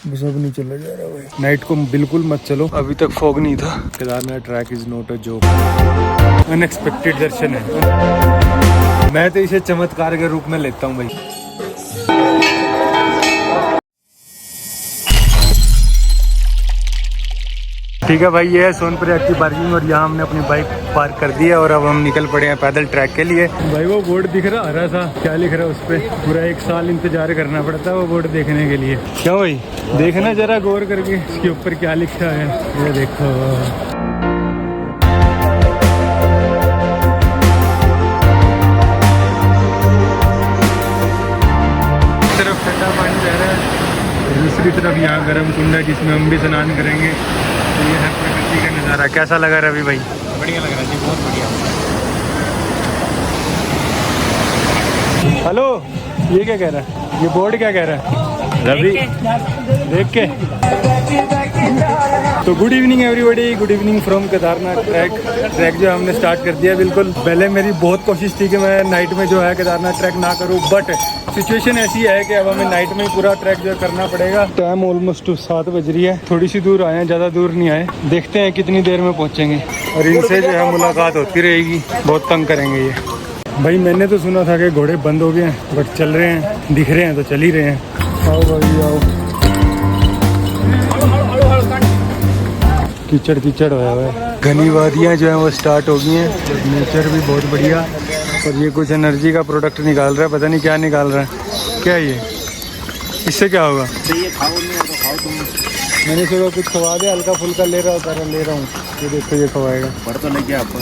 बस अब नहीं चला जा रहा भाई, नाइट को बिल्कुल मत चलो, अभी तक फॉग नहीं था। Kedarnath trek is not a joke, unexpected दर्शन है। मैं तो इसे चमत्कार के रूप में लेता हूँ भाई। ठीक है भाई, ये है सोनप्रयाग की पार्किंग और यहाँ हमने अपनी बाइक पार्क कर दी है और अब हम निकल पड़े हैं पैदल ट्रैक के लिए। भाई वो बोर्ड दिख रहा हरा सा, क्या लिख रहा है उस पर? पूरा 1 साल इंतजार करना पड़ता है वो बोर्ड देखने के लिए। क्यों भाई, देखना जरा गौर करके इसके ऊपर क्या लिखा है। ये देखो, तरफ ठंडा पानी बह रहा है, दूसरी तरफ यहाँ गर्म कुंड है जिसमें हम भी स्नान करेंगे। तो ये है प्रकृति का नज़ारा। कैसा लगा रवि भाई? बढ़िया लग रहा है जी, बहुत बढ़िया। हेलो, ये क्या कह रहा है? ये बोर्ड क्या कह रहा है रवि? देख के। तो good evening everybody, good evening from Kedarnath track जो हमने स्टार्ट कर दिया। बिल्कुल पहले मेरी बहुत कोशिश थी कि मैं नाइट में जो है केदारनाथ ट्रैक ना करूं, बट सिचुएशन ऐसी है कि अब हमें नाइट में ही पूरा ट्रैक जो करना पड़ेगा। टाइम ऑलमोस्ट 7 बज रही है, थोड़ी सी दूर आए हैं, ज़्यादा दूर नहीं आए। देखते हैं कितनी देर में पहुँचेंगे और इनसे जो है मुलाकात होती रहेगी। बहुत तंग करेंगे ये भाई। मैंने तो सुना था कि घोड़े बंद हो गए हैं, बट चल रहे हैं, दिख रहे हैं तो चल ही रहे हैं। आओ भाई आओ, कीचड़ कीचड़ हुआ है। घनी वादियाँ जो हैं वो स्टार्ट हो गई हैं, नेचर भी बहुत बढ़िया। और ये कुछ एनर्जी का प्रोडक्ट निकाल रहा है, पता नहीं क्या निकाल रहा है। क्या है ये? इससे क्या होगा? ये खाओ नहीं तो खाओ तुम। मैंने सोचा कुछ खवा दे, हल्का फुल्का ले रहा होता है, ले रहा हूँ। ये देखो ये खवाएगा। पर तो नहीं क्या आपको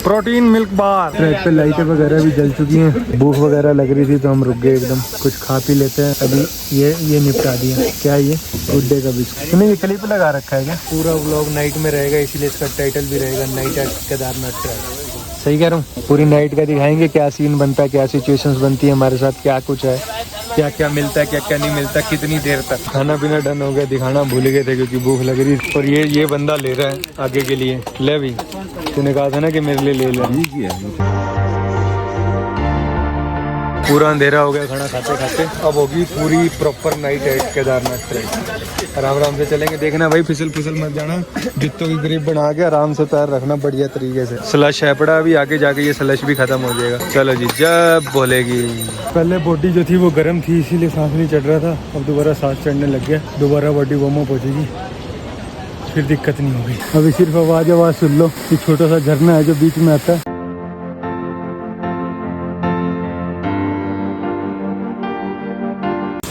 प्रोटीन मिल्क बार। ट्रैक पे लाइटें वगैरह भी जल चुकी हैं, भूख वगैरह लग रही थी तो हम रुक गए एकदम, कुछ खा पी लेते हैं अभी। ये निपटा दिया। क्या ये? गुड्डे का बिस्कुट। नहीं, ये क्लिप लगा रखा है क्या? पूरा व्लॉग नाइट में रहेगा, इसीलिए इसका टाइटल भी रहेगा नाइट एट केदारनाथ ट्रैक। सही कह रहा हूँ? पूरी नाइट का दिखाएंगे, क्या सीन बनता है, क्या सिचुएशंस बनती है हमारे साथ, क्या कुछ है, क्या क्या मिलता है, क्या क्या नहीं मिलता, कितनी देर तक। खाना पीना डन हो गया, दिखाना भूल गए थे क्योंकि भूख लग रही। और ये बंदा ले रहा है आगे के लिए। ले भी, तूने कहा था ना कि मेरे लिए ले ले। पूरा अंधेरा हो गया खाना खाते खाते, अब होगी पूरी proper night at Kedarnath trek. आराम आराम से चलेंगे, देखना भाई फिसल फिसल मत जाना, जुत्तों की ग्रिप बना के आराम से पैर रखना बढ़िया तरीके से। स्लश है पड़ा, अभी आगे जाके ये स्लश भी खत्म हो जाएगा। चलो जी, जब बोलेगी। पहले बॉडी जो थी वो गर्म थी, इसीलिए सांस नहीं चढ़ रहा था, अब दोबारा सांस चढ़ने लग गया। दोबारा बॉडी वार्म अप हो जाएगी, फिर दिक्कत नहीं होगी। अभी सिर्फ आवाज़ सुन लो, एक छोटा सा झरना है जो बीच में आता है।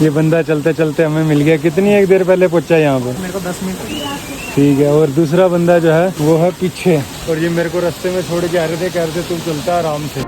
ये बंदा चलते चलते हमें मिल गया। कितनी एक देर पहले पहुंचा यहाँ पे? मेरे को 10 मिनट। ठीक है। और दूसरा बंदा जो है वो है पीछे, और ये मेरे को रास्ते में छोड़ के आ रहे थे, कह रहे थे तू चलता आराम से।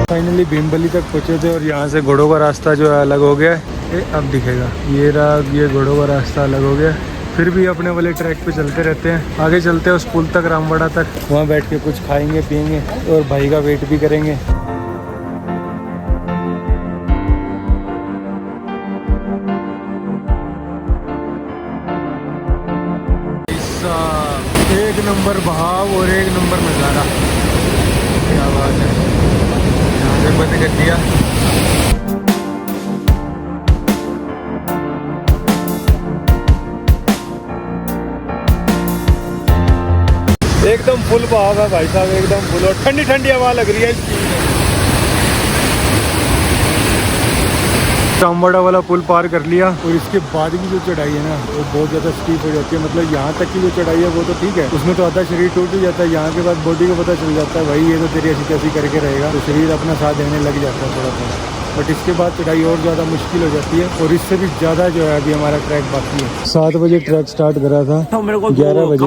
फाइनली भीमबली तक पहुंचे थे और यहाँ से घोड़ों का रास्ता जो है अलग हो गया। ये अब दिखेगा, ये रहा, ये घोड़ों का रास्ता अलग हो गया। फिर भी अपने वाले ट्रैक पे चलते रहते हैं, आगे चलते हैं उस पुल तक, रामवाड़ा तक। वहाँ बैठ के कुछ खाएंगे पियेंगे और भाई का वेट भी करेंगे। एक नंबर बहाव और एक नंबर नज़ारा, क्या बात है। यहाँ से बंद कर दिया। एकदम फुल बहाव है भाई साहब, एकदम फुल, और ठंडी ठंडी हवा लग रही है। रामवाड़ा वाला पुल पार कर लिया और इसके बाद की जो चढ़ाई है ना वो बहुत ज़्यादा स्टीप हो जाती है। मतलब यहाँ तक की जो चढ़ाई है वो तो ठीक है, उसमें तो आधा शरीर टूट ही जाता है। यहाँ के बाद बॉडी को पता चल जाता है भाई ये तो तेरी ऐसी कैसी करके रहेगा, तो शरीर अपना साथ देने लग जाता है थोड़ा थोड़ा। बट इसके बाद चढ़ाई और ज़्यादा मुश्किल हो जाती है, और इससे भी ज़्यादा जो है अभी हमारा ट्रैक बाकी है। 7 बजे ट्रैक स्टार्ट करा था, 11 बजे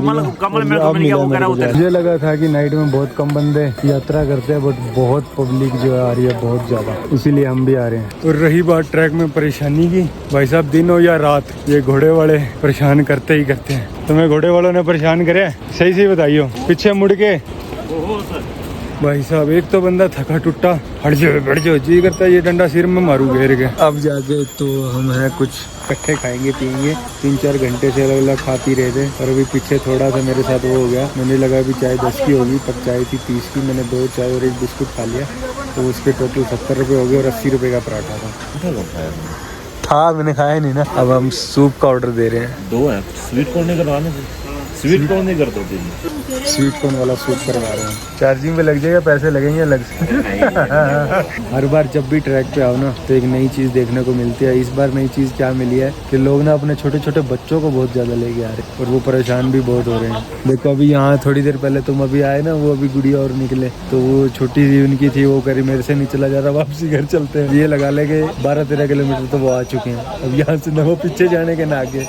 मुझे लगा था कि नाइट में बहुत कम बंदे यात्रा करते हैं, बट बहुत पब्लिक जो है आ रही है, बहुत ज़्यादा, इसीलिए हम भी आ रहे हैं। और रही बात ट्रैक में परेशानी की, भाई साहब दिन हो या रात ये घोड़े वाले परेशान करते ही करते हैं। तुम्हें घोड़े वालों ने परेशान करे? सही सही बताइयो। पीछे मुड़ के भाई साहब एक तो बंदा थका टुट्टा, हट जाओ बैठ जाओ, जी करता है ये डंडा सिर में मारू घेर के। अब जाके तो हम है कुछ इकट्ठे खाएंगे पियेंगे, 3-4 घंटे से अलग अलग खा पी रहे थे। और अभी पीछे थोड़ा सा मेरे साथ वो हो गया, मैंने लगा अभी चाय 10 की होगी पर चाय थी 30 की। मैंने 2 चाय और 1 बिस्कुट खा लिया, तो उसके टोटल 70 रुपये हो गए और 80 रुपये का पराठा था। मैंने खाया नहीं ना। अब हम सूप का ऑर्डर दे रहे हैं। 2 है स्वीट कॉर्न नहीं करवाने, स्वीट कॉर्न नहीं कर दो दिन, स्वीट कॉर्न वाला सूप करवा रहे हैं। चार्जिंग पे लग जाएगा, पैसे लगेंगे अलग से। हर बार जब भी ट्रैक पे आओ ना तो एक नई चीज़ देखने को मिलती है। इस बार नई चीज़ क्या मिली है कि लोग ना अपने छोटे छोटे बच्चों को बहुत ज़्यादा लेके आ रहे हैं और वो परेशान भी बहुत हो रहे हैं। देखो अभी यहाँ थोड़ी देर पहले तुम अभी आए ना, वो अभी गुड़िया और निकले, तो वो छोटी सी उनकी थी, वो करी मेरे से नहीं चला जा रहा, वापसी घर चलते हैं। ये लगा ले के 12-13 किलोमीटर तो वो आ चुके हैं। अब यहाँ से न वो पीछे जाने के ना आगे,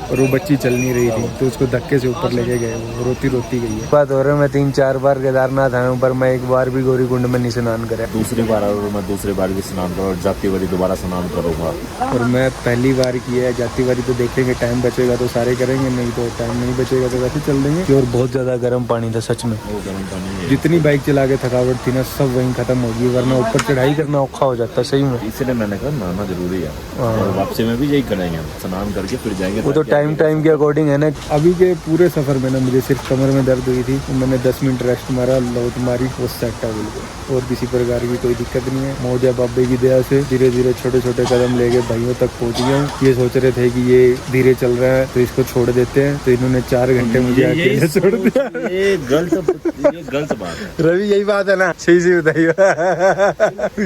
और वो बच्ची चल नहीं रही थी तो उसको धक्के से ऊपर लेके गए, वो रोती रोती गई है। बात हो रहा है मैं 3-4 बार केदारनाथ आया हूँ पर मैं एक बार भी गौरी कुंड में नहीं स्नान करा। दूसरी बार और मैं दूसरी बार भी स्नान करूँ और जाती बारी दोबारा स्नान करूँगा। और मैं पहली बार किया है, जाती बारी तो देखेंगे, टाइम बचेगा तो सारे करेंगे, नहीं तो टाइम नहीं बचेगा तो वैसे चल देंगे। और बहुत ज़्यादा गर्म पानी था सच में, वो गर्म पानी है। जितनी बाइक चला के थकावट थी ना सब वहीं खत्म होगी, वरना ऊपर चढ़ाई करना औखा हो जाता सही में। इसलिए मैंने कहा नहाना जरूरी है और वापसी में भी यही करेंगे, स्नान करके फिर जाएंगे। वो तो टाइम के अकॉर्डिंग है ना। अभी के पूरे सफर में ना मुझे सिर्फ कमर में दर्द हुई थी, तो मैंने 10 मिनट रेस्ट मारा, लौट मारी, वो सेट है बिल्कुल, और किसी प्रकार की कोई दिक्कत नहीं है। मौजा बाबे की दया से धीरे धीरे छोटे छोटे कदम लेके भाइयों तक पहुंच गया हूँ। ये सोच रहे थे कि ये धीरे चल रहा है तो इसको छोड़ देते हैं, तो इन्होंने 4 घंटे मुझे अकेले छोड़ दिया। ये गलत बात है रवि, यही बात है ना, सही से बताइए।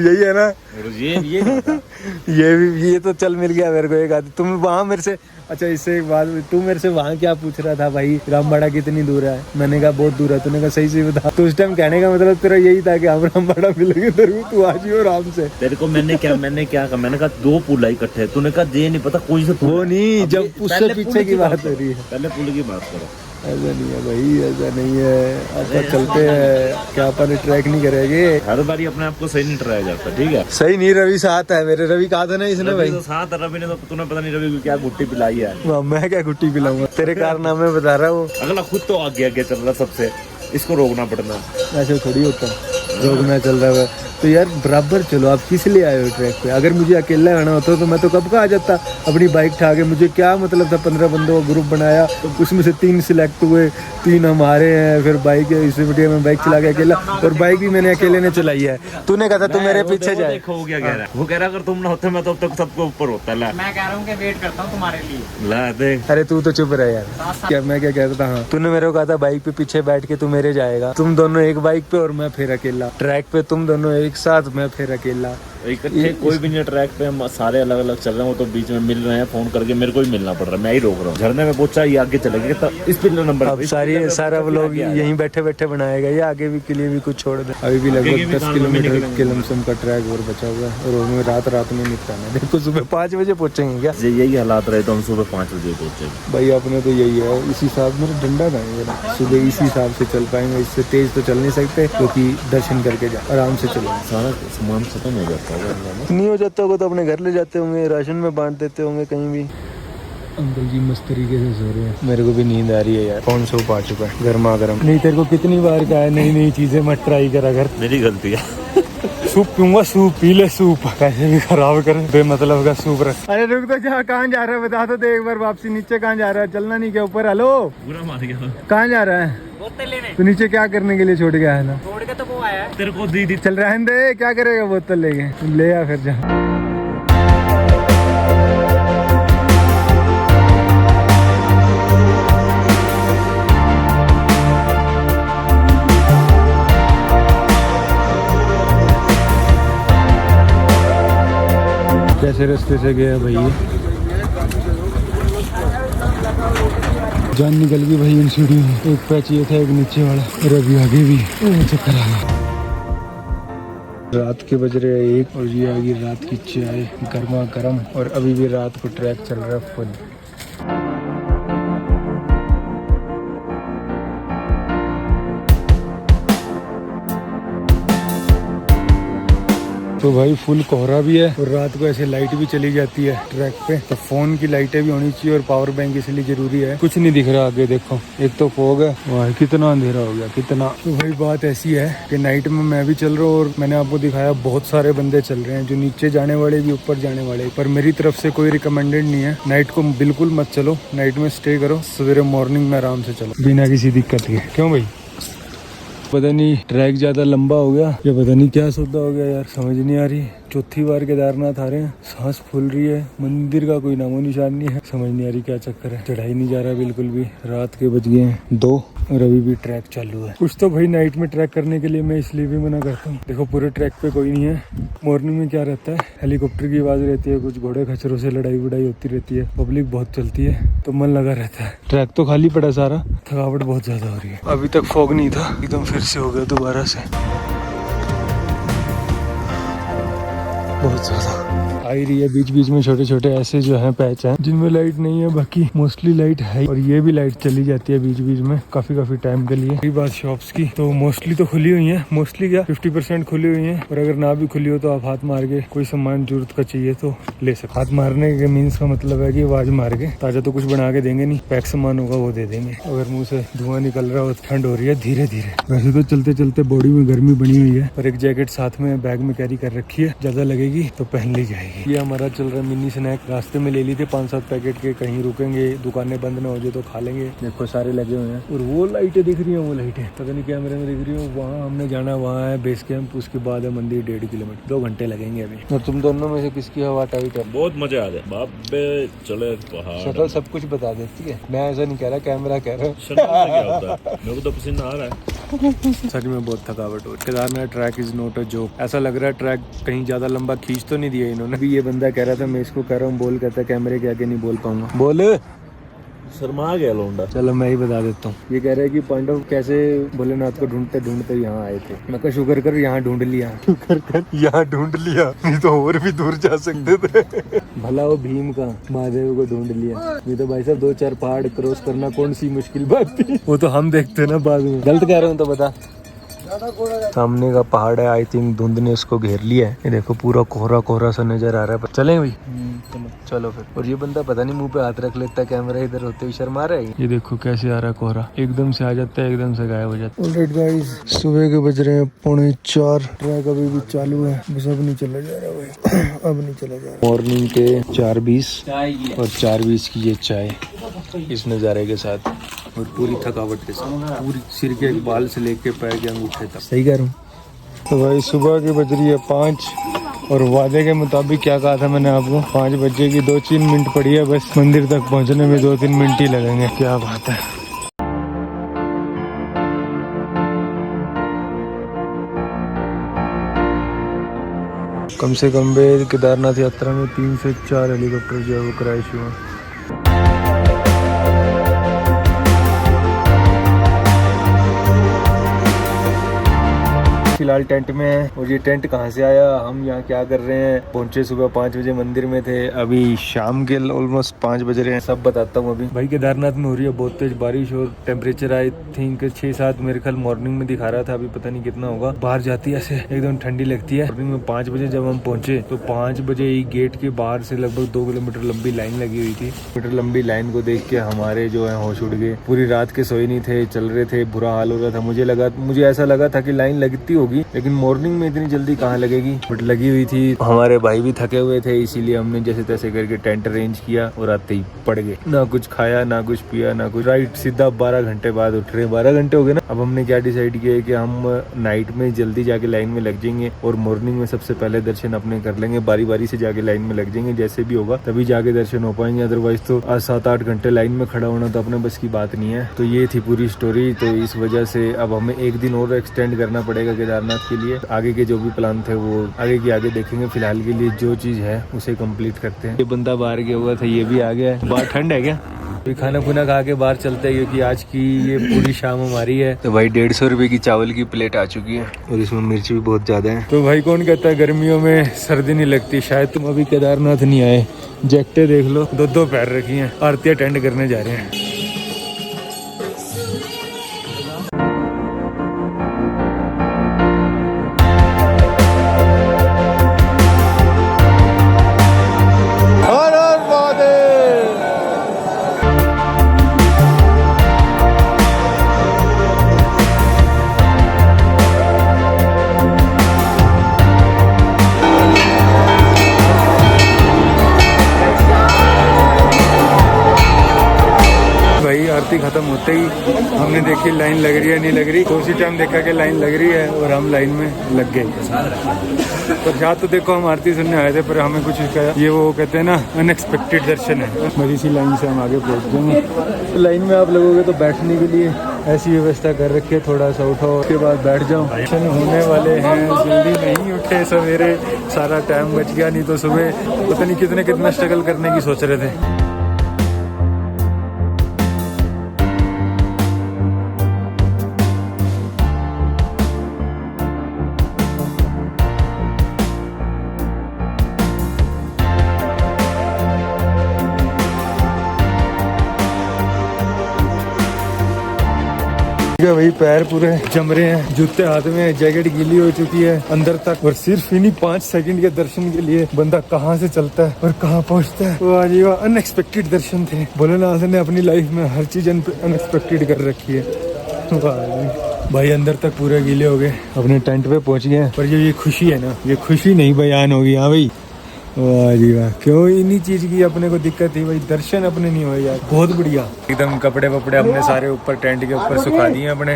यही है ना, ये तो चल मिल गया मेरे को एक आदमी। तुम वहाँ मेरे से, अच्छा इससे एक बात, तू मेरे से वहाँ क्या पूछ रहा था भाई रामबाड़ा कितनी दूर है? मैंने कहा बहुत दूर है। तूने कहा सही से बता। तो उस टाइम कहने का मतलब तेरा यही था कि हम रामबाड़ा मिलेंगे तेरे को, तू आ जियो आराम से। तेरे को मैंने क्या कहा, मैंने कहा 2 पुल है इकट्ठे, तूने कहा ये नहीं पता कोई से वो नहीं, जब उससे पीछे की बात हो रही है, पहले पुल की बात करो। ऐसा नहीं है भाई, ऐसा नहीं है। अपन चलते हैं, क्या अपन ट्रैक नहीं करेंगे? हर बारी अपने आप को सही नहीं ट्राया जाता, ठीक है? सही नहीं, रवि साथ है मेरे। रवि कहा था ना इसने भाई, तो साथ रवि ने, तो तूने पता नहीं रवि को क्या गुट्टी पिलाई है। मैं क्या गुट्टी पिलाऊंगा, तेरे कारनामे बता रहा हूँ। अगला खुद तो आगे आगे चल रहा सबसे, इसको रोकना पड़ना। ऐसे थोड़ी होता, रोकना चल रहा है तो यार बराबर चलो। आप किस लिए आए हो ट्रैक पे? अगर मुझे अकेला आना होता तो मैं तो कब का आ जाता अपनी बाइक उठा के। मुझे क्या मतलब था, 15 बंदों का ग्रुप बनाया, तो उसमें से 3 सिलेक्ट हुए, 3 हमारे हैं। फिर बाइक इसी बढ़िया में बाइक चला के अकेला, और बाइक भी मैंने अकेले ने चलाई है। तूने कहा था तू मेरे पीछे जाए। देखो क्या कह रहा है वो, कह रहा अगर तुम ना होते मैं तो अब तक सबको ऊपर होता। ला मैं कह रहा हूँ कि वेट करता हूँ तुम्हारे लिए। ला देख, अरे तू तो चुप रहे यार। क्या मैं क्या कहता था? हाँ, तूने मेरे को कहा था बाइक पे पीछे बैठ के तू मेरे जाएगा। तुम दोनों एक बाइक पे और मैं फिर अकेला ट्रैक पे, तुम दोनों एक साथ, मैं फिर अकेला। इकट्ठे कोई भी नहीं ट्रैक पे, हम सारे अलग अलग चल रहे हैं। वो तो बीच में मिल रहे हैं, फोन करके मेरे को ही मिलना पड़ रहा है, मैं ही रोक रहा हूँ। झरने में पहुंचा, ये आगे चलेगा तो इस पिछले नंबर अब सारा व्लॉग यहीं बैठे बैठे बनाएगा, ये आगे भी के लिए भी कुछ छोड़ दे। अभी भी लगभग 10 किलोमीटर के लमसम का ट्रैक और बचा हुआ है, और उसमें रात में निपटाना। देखो सुबह 5 बजे पहुंचेंगे क्या? यही हालात रहे तो हम सुबह 5 बजे पहुंचेंगे भाई अपने तो यही है, इसी हिसाब मेरा डंडा था मेरा, सुबह इसी हिसाब से चल पाएंगे। इससे तेज तो चल नहीं सकते क्योंकि दर्शन करके जा, आराम से चलेंगे। सारा सामान खत्म हो जाता होगा, नहीं हो जाता होगा तो अपने घर ले जाते होंगे, राशन में बांट देते होंगे कहीं भी। अंकल जी मस्त तरीके से सो रहे हैं, मेरे को भी नींद आ रही है यार। कौन सूप आ चुका है गर्मा गर्म। नहीं तेरे को कितनी बार कहा है नई नई चीजें मत ट्राई करा कर। मेरी गलती है। सूप पीऊंगा, सूप पी ले, सूप कैसे भी खराब कर, बेमतलब का सूप रख। अरे रुक तो जा, कहाँ जा रहा है बता तो दे एक बार। वापसी नीचे कहाँ जा रहा है? चलना नहीं क्या ऊपर? हेलो पूरा मार गया। कहाँ जा रहा है? बोतल लेने। तो नीचे क्या करने के लिए छोड़ गया है ना? छोड़ के तो वो आया है। तेरे को दी चल रहने दे, क्या करेगा बोतल लेके? ले आ फिर जा। कैसे रास्ते से गया भाई? जान निकल गई भाई इन सीढ़ियों में। एक पैच ये था, एक नीचे वाला, और अभी आगे भी चक्कर आ गया। रात के बज रहे हैं 1 और ये आ गई रात की चाय गर्मा गर्म, और अभी भी रात को ट्रैक चल रहा है फुल। तो भाई फुल कोहरा भी है और रात को ऐसे लाइट भी चली जाती है ट्रैक पे, तो फोन की लाइटें भी होनी चाहिए और पावर बैंक इसलिए जरूरी है। कुछ नहीं दिख रहा आगे, देखो एक तो फॉग है, वाह कितना अंधेरा हो गया कितना। तो भाई बात ऐसी है कि नाइट में मैं भी चल रहा हूँ और मैंने आपको दिखाया बहुत सारे बंदे चल रहे हैं, जो नीचे जाने वाले भी ऊपर जाने वाले, पर मेरी तरफ से कोई रिकमेंडेड नहीं है। नाइट को बिल्कुल मत चलो, नाइट में स्टे करो, सवेरे मॉर्निंग में आराम से चलो बिना किसी दिक्कत के। क्यों भाई? पता नहीं ट्रैक ज्यादा लंबा हो गया या पता नहीं क्या सौदा हो गया यार, समझ नहीं आ रही। चौथी बार केदारनाथ आ रहे हैं, सांस फूल रही है, मंदिर का कोई नामो निशान नहीं है, समझ नहीं आ रही क्या चक्कर है। चढ़ाई नहीं जा रहा बिल्कुल भी, रात के बज गए हैं 2 और अभी भी ट्रैक चालू है। कुछ तो भाई नाइट में ट्रैक करने के लिए मैं इसलिए भी मना करता हूँ, देखो पूरे ट्रैक पे कोई नहीं है। मॉर्निंग में क्या रहता है, हेलीकॉप्टर की आवाज रहती है, कुछ घोड़े खच्चरों से लड़ाई वड़ाई होती रहती है, पब्लिक बहुत चलती है, तो मन लगा रहता है। ट्रैक तो खाली पड़ा सारा, थकावट बहुत ज्यादा हो रही है। अभी तक फॉग नहीं था, एकदम फिर से हो गया दोबारा से, बहुत ज्यादा आ ही रही है। बीच बीच में छोटे छोटे ऐसे जो हैं पैच हैं जिनमें लाइट नहीं है, बाकी मोस्टली लाइट है और ये भी लाइट चली जाती है बीच बीच में काफी टाइम के लिए। यही बात शॉप्स की, तो मोस्टली तो खुली हुई है, मोस्टली क्या 50% खुली हुई है, और अगर ना भी खुली हो तो आप हाथ मार के कोई सामान जरूरत का चाहिए तो ले सकते। हाथ मारने के मीन्स का मतलब है कि आवाज मार के, ताजा तो कुछ बना के देंगे नहीं, पैक सामान होगा वो दे देंगे। अगर मुंह से धुआं निकल रहा हो, ठंड हो रही है धीरे धीरे, वैसे तो चलते चलते बॉडी में गर्मी बनी हुई है, पर एक जैकेट साथ में बैग में कैरी कर रखी है, ज्यादा लगेगी तो पहन ली जाएगी। ये हमारा चल रहा है मिनी स्नैक, रास्ते में ले ली थी 5-7 पैकेट के, कहीं रुकेंगे दुकानें बंद ना हो जाए तो खा लेंगे। देखो सारे लगे हुए हैं, और वो लाइटें दिख रही हैं, वो लाइटें पता नहीं कैमरे में दिख रही हो, वहाँ हमने जाना, वहाँ है बेस कैंप, उसके बाद है मंदिर 1.5 किलोमीटर, 2 घंटे लगेंगे अभी। और तुम दोनों में से किसकी हवा टाइट है? बहुत मजा आ जाए बाप बे, चले पहाड़। शक्ल सब कुछ बता देती है, मैं ऐसा नहीं कह रहा, कैमरा कह रहा है। शक्ल से क्या होता है, मेरे को तो पसीना आ रहा है। सच में बहुत थकावट हो। Kedarnath trek is not a joke, ऐसा लग रहा है ट्रैक कहीं ज्यादा लंबा खींच तो नहीं दिया इन्होंने। भी ये बंदा कह रहा था, मैं इसको कह रहा हूँ बोल, कहता है कैमरे के आगे नहीं बोल पाऊंगा, बोल शर्मा गया लौंडा। चलो मैं ही बता देता हूँ। ये कह रहा है कि पांडव कैसे भोलेनाथ को ढूंढते ढूंढते यहाँ आए थे। मैं कहा शुक्र कर यहाँ ढूंढ लिया, शुक्र कर यहाँ ढूंढ लिया, नहीं तो और भी दूर जा सकते थे। भला वो भीम का महादेव को ढूंढ लिया, नहीं तो भाई साहब 2-4 पहाड़ क्रॉस करना कौन सी मुश्किल बात थी। वो तो हम देखते ना बाद में। गलत कह रहा हूँ तो बता। सामने का पहाड़ है, आई थिंक धुंध ने उसको घेर लिया है। ये देखो पूरा कोहरा कोहरा सा नजर आ रहा है। चलें भाई? चलो फिर। और ये बंदा पता नहीं मुंह पे हाथ रख लेता है, कैमरा इधर होते हुए शर्मा रहा है। ये देखो कैसे आ रहा है कोहरा, एकदम से आ जाता है, एकदम से गायब हो जाता है। ऑलराइट गाइस, सुबह के बज रहे हैं 3:45, ट्रैक अभी भी चालू है, बस अब नहीं चला जा रहा भाई, अब नहीं चला जा रहा। मॉर्निंग के 4:20 और 4:20 की ये चाय इस नज़ारे के साथ और पूरी थकावट के साथ, पूरी सिर के बाल से लेके पैर के अंगूठे तक। सही कह रहा हूँ? तो भाई सुबह की बज रही है 5 और वादे के मुताबिक क्या कहा था मैंने आपको, 5 बजे की 2-3 मिनट पड़ी है, बस मंदिर तक पहुंचने में 2-3 मिनट ही लगेंगे। क्या बात है। कम से कम केदारनाथ यात्रा में 3 से 4 हेलीकॉप्टर जो है वो क्रैश हुआ। फिलहाल टेंट में है, और ये टेंट कहाँ से आया, हम यहाँ क्या कर रहे हैं। पहुंचे सुबह 5 बजे मंदिर में थे, अभी शाम के ऑलमोस्ट 5 बज रहे हैं, सब बताता हूँ। अभी भाई केदारनाथ में हो रही है बहुत तेज बारिश और टेम्परेचर आई थिंक 6-7 मेरे ख्याल मॉर्निंग में दिखा रहा था, अभी पता नहीं कितना होगा। बाहर जाती है ऐसे एकदम ठंडी लगती है। मॉर्निंग में 5 बजे जब हम पहुंचे तो 5 बजे ही गेट के बाहर से लगभग 2 किलोमीटर लंबी लाइन लगी हुई थी। मीटर लंबी लाइन को देख के हमारे जो है होश उड़ गए। पूरी रात के सोए नहीं थे, चल रहे थे, बुरा हाल हो रहा था। मुझे ऐसा लगा था कि लाइन लगती होगी, लेकिन मॉर्निंग में इतनी जल्दी कहाँ लगेगी, बट लगी हुई थी। हमारे भाई भी थके हुए थे, इसीलिए हमने जैसे तैसे करके टेंट अरेंज किया और आते ही पड़ गए। ना कुछ खाया, ना कुछ पिया, ना कुछ। राइट सीधा 12 घंटे बाद उठ रहे, 12 घंटे हो गए ना। अब हमने क्या डिसाइड किया है कि हम नाइट में जल्दी जाके लाइन में लग जाएंगे और मॉर्निंग में सबसे पहले दर्शन अपने कर लेंगे, बारी बारी से जाके लाइन में लग जाएंगे। जैसे भी होगा तभी जाके दर्शन हो पाएंगे, अदरवाइज तो 7-8 घंटे लाइन में खड़ा होना तो अपने बस की बात नहीं है। तो ये थी पूरी स्टोरी। तो इस वजह से अब हमें 1 दिन और एक्सटेंड करना पड़ेगा केदारनाथ के लिए। आगे के जो भी प्लान थे वो आगे देखेंगे। फिलहाल के लिए जो चीज है उसे कंप्लीट करते हैं। ये बंदा बाहर गया हुआ था, ये भी आ गया है। बाहर ठंड है क्या? तो खाना खुना खा के बाहर चलते हैं, क्योंकि आज की ये पूरी शाम हमारी है। तो भाई 150 रुपए की चावल की प्लेट आ चुकी है और इसमें मिर्च भी बहुत ज्यादा है। तो भाई कौन कहता है गर्मियों में सर्दी नहीं लगती, शायद तुम अभी केदारनाथ नहीं आए। जैकेटें देख लो, 2-2 पैर रखी हैं, आरती अटेंड करने जा रहे हैं। आते ही हमने देखी लाइन लग रही है नहीं लग रही, तो उसी टाइम देखा कि लाइन लग रही है और हम लाइन में लग गए। प्रसाद तो देखो हम आरती सुनने आए थे, पर हमें कुछ ये वो कहते हैं ना अनएक्सपेक्टेड दर्शन है। बस इसी लाइन से हम आगे पहुँच जाएंगे। लाइन में आप लगोगे तो बैठने के लिए ऐसी व्यवस्था कर रखी है, थोड़ा सा उठो उसके बाद बैठ जाओ। दर्शन होने वाले हैं, जल्दी नहीं उठे सवेरे, सारा टाइम बच गया, नहीं तो सुबह पता नहीं कितना स्ट्रगल करने की सोच रहे थे। वही पैर पूरे जम रहे हैं, जूते हाथ में, जैकेट गीली हो चुकी है अंदर तक, और सिर्फ इन्हीं 5 सेकंड के दर्शन के लिए बंदा कहाँ से चलता है और कहाँ पहुँचता है। वाह जी वाह, अनएक्सपेक्टेड दर्शन थे। भोलेनाथ ने अपनी लाइफ में हर चीज अनएक्सपेक्टेड कर रखी है। वाह जी भाई, अंदर तक पूरे गीले हो गए, अपने टेंट पे पहुँच गए। पर ये खुशी है ना, ये खुशी नहीं बयान होगी। हाँ भाई, वाह जी वाह, क्यों इन्हीं चीज की अपने को दिक्कत थी भाई, दर्शन अपने नहीं हुए यार। बहुत बढ़िया, एकदम कपड़े वपड़े हमने सारे ऊपर टेंट के ऊपर सुखा दिए अपने।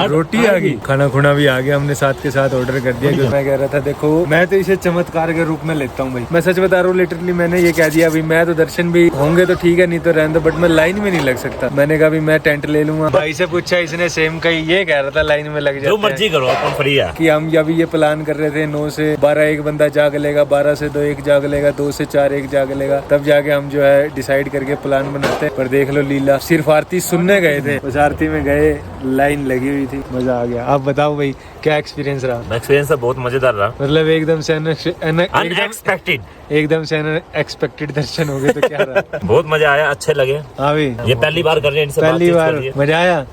रोटी आ गई, खाना खुना भी आ गया, हमने साथ के साथ ऑर्डर कर दिया। क्योंकि मैं कह रहा था देखो, मैं तो इसे चमत्कार के रूप में लेता हूँ भाई, मैं सच बता रहा हूँ। लिटरली मैंने ये कह दिया, अभी मैं तो दर्शन भी होंगे तो ठीक है, नहीं तो रहने दो, बट मैं लाइन में नहीं लग सकता। मैंने कहा मैं टेंट ले लूंगा। भाई से पूछा, इसने सेम कही, ये कह रहा था लाइन में लग जाए, जो मर्जी करो, अपन फ्री है। कि हम अभी ये प्लान कर रहे थे 9 से 12 एक बंदा जाग लेगा, 12 से 2 एक जाग लेगा, 2 से 4 एक जाग लेगा, तब जाके हम जो है डिसाइड करके प्लान बनाते हैं। पर देख लो लीला, सिर्फ आरती सुनने गए थे, बस आरती में गए, लाइन लगी हुई थी, मजा आ गया। आप बताओ भाई, क्या एक्सपीरियंस रहा? एक्सपीरियंस बहुत मजेदार रहा, मतलब एकदम से अनएक्सपेक्टेड, एकदम से अनएक्सपेक्टेड दर्शन हो गए, तो क्या रहा? बहुत मजा आया, अच्छे लगे। हाँ भाई, ये पहली बार कर रहे हैं इनसे, पहली बार बातचीत मजा आया।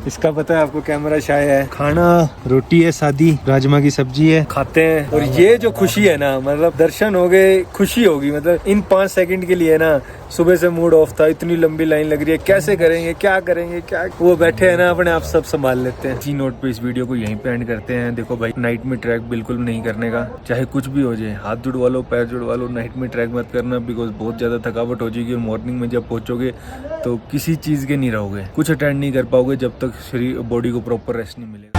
इसका पता है आपको, कैमरा शाय है। खाना रोटी है, सादी राजमा की सब्जी है, खाते हैं। और ये जो खुशी है ना, मतलब दर्शन हो गए, खुशी होगी। मतलब इन 5 सेकंड के लिए ना, सुबह से मूड ऑफ था, इतनी लंबी लाइन लग रही है, कैसे करेंगे, क्या करेंगे, क्या वो बैठे हैं ना, अपने आप सब संभाल लेते हैं। जी नोट पे इस वीडियो को यहीं पे एंड करते हैं। देखो भाई, नाइट में ट्रैक बिल्कुल नहीं करने का, चाहे कुछ भी हो जाए, हाथ जुड़वा लो, पैर जुड़वा लो, नाइट में ट्रैक मत करना, बिकॉज बहुत ज्यादा थकावट हो जाएगी। और मॉर्निंग में जब पहुंचोगे तो किसी चीज के नहीं रहोगे, कुछ अटेंड नहीं कर पाओगे जब तक शरीर बॉडी को प्रॉपर रेस्ट नहीं मिलेगा।